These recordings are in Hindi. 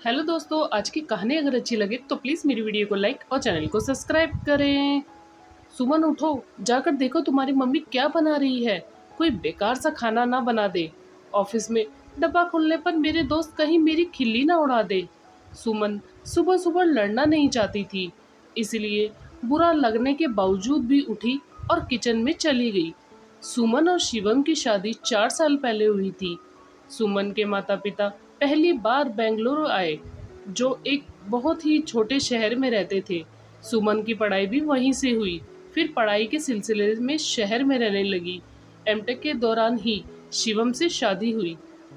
हेलो दोस्तों, आज की कहानी अगर अच्छी लगे तो प्लीज़ मेरी वीडियो को लाइक और चैनल को सब्सक्राइब करें। सुमन उठो, जाकर देखो तुम्हारी मम्मी क्या बना रही है। कोई बेकार सा खाना ना बना दे। ऑफिस में डब्बा खुलने पर मेरे दोस्त कहीं मेरी खिल्ली ना उड़ा दे। सुमन सुबह सुबह लड़ना नहीं चाहती थी, इसलिए बुरा लगने के बावजूद भी उठी और किचन में चली गई। सुमन और शिवम की शादी 4 साल पहले हुई थी। सुमन के माता पिता पहली बार बेंगलुरु आए, जो एक बहुत ही छोटे शहर में रहते थे। सुमन की पढ़ाई भी वहीं से हुई, फिर पढ़ाई के सिलसिले में शहर में रहने लगी। एमटेक के दौरान ही शिवम से शादी हुई।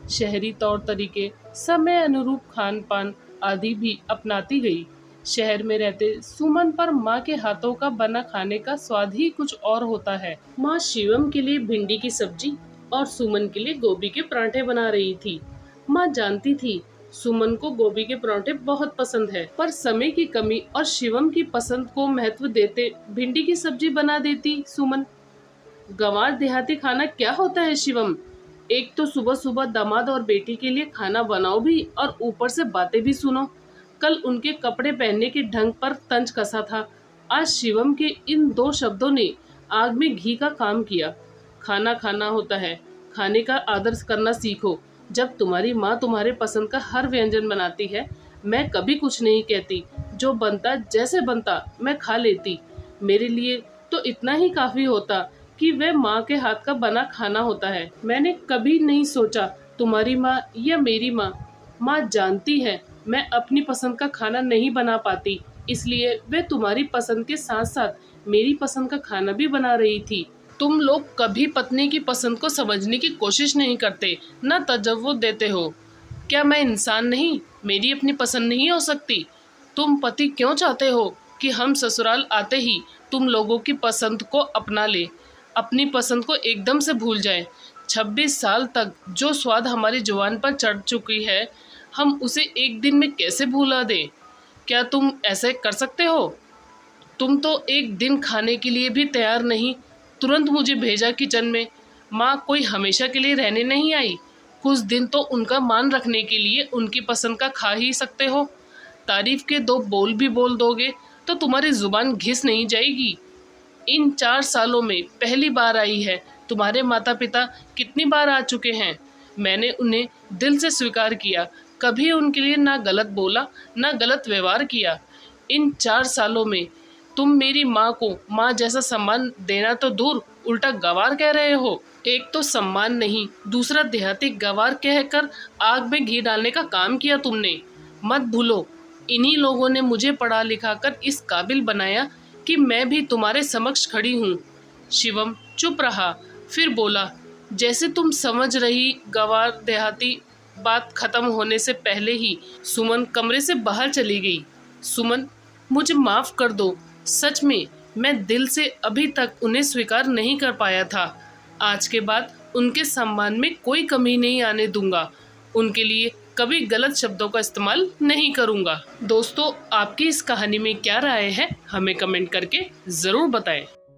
शहरी तौर तरीके, समय अनुरूप खान पान आदि भी अपनाती गई। शहर में रहते सुमन पर माँ के हाथों का बना खाने का स्वाद ही कुछ और होता है। माँ शिवम के लिए भिंडी की सब्जी और सुमन के लिए गोभी के पराठे बना रही थी। माँ जानती थी सुमन को गोभी के पराठे बहुत पसंद है, पर समय की कमी और शिवम की पसंद को महत्व देते भिंडी की सब्जी बना देती सुमन। गंवार देहाती खाना क्या होता है शिवम? एक तो सुबह सुबह दामाद और बेटी के लिए खाना बनाओ भी और ऊपर से बातें भी सुनो। कल उनके कपड़े पहनने के ढंग पर तंज कसा था। आज शिवम के इन दो शब्दों ने आग में घी का काम किया। खाना खाना होता है, खाने का आदर करना सीखो। जब तुम्हारी माँ तुम्हारे पसंद का हर व्यंजन बनाती है, मैं कभी कुछ नहीं कहती। जो बनता जैसे बनता मैं खा लेती। मेरे लिए तो इतना ही काफी होता कि वह माँ के हाथ का बना खाना होता है। मैंने कभी नहीं सोचा तुम्हारी माँ या मेरी माँ। माँ जानती है मैं अपनी पसंद का खाना नहीं बना पाती, इसलिए वह तुम्हारी पसंद के साथ साथ मेरी पसंद का खाना भी बना रही थी। तुम लोग कभी पत्नी की पसंद को समझने की कोशिश नहीं करते, न तजव्वुद देते हो। क्या मैं इंसान नहीं? मेरी अपनी पसंद नहीं हो सकती? तुम पति क्यों चाहते हो कि हम ससुराल आते ही तुम लोगों की पसंद को अपना ले, अपनी पसंद को एकदम से भूल जाए? 26 साल तक जो स्वाद हमारी जुबान पर चढ़ चुकी है, हम उसे एक दिन में कैसे भुला दें? क्या तुम ऐसे कर सकते हो? तुम तो एक दिन खाने के लिए भी तैयार नहीं, तुरंत मुझे भेजा किचन में। माँ कोई हमेशा के लिए रहने नहीं आई, कुछ दिन तो उनका मान रखने के लिए उनकी पसंद का खा ही सकते हो। तारीफ के दो बोल भी बोल दोगे तो तुम्हारी जुबान घिस नहीं जाएगी। इन 4 सालों में पहली बार आई है। तुम्हारे माता पिता कितनी बार आ चुके हैं। मैंने उन्हें दिल से स्वीकार किया, कभी उनके लिए ना गलत बोला ना गलत व्यवहार किया। इन 4 सालों में तुम मेरी माँ को माँ जैसा सम्मान देना तो दूर, उल्टा गंवार कह रहे हो। एक तो सम्मान नहीं, दूसरा देहाती गंवार कहकर आग में घी डालने का काम किया तुमने। मत भूलो, इन्हीं लोगों ने मुझे पढ़ा लिखा कर इस काबिल बनाया कि मैं भी तुम्हारे समक्ष खड़ी हूँ। शिवम चुप रहा, फिर बोला, जैसे तुम समझ रही गंवार देहाती। बात खत्म होने से पहले ही सुमन कमरे से बाहर चली गई। सुमन, मुझे माफ़ कर दो, सच में मैं दिल से अभी तक उन्हें स्वीकार नहीं कर पाया था। आज के बाद उनके सम्मान में कोई कमी नहीं आने दूंगा। उनके लिए कभी गलत शब्दों का इस्तेमाल नहीं करूंगा। दोस्तों, आपकी इस कहानी में क्या राय है, हमें कमेंट करके ज़रूर बताएं।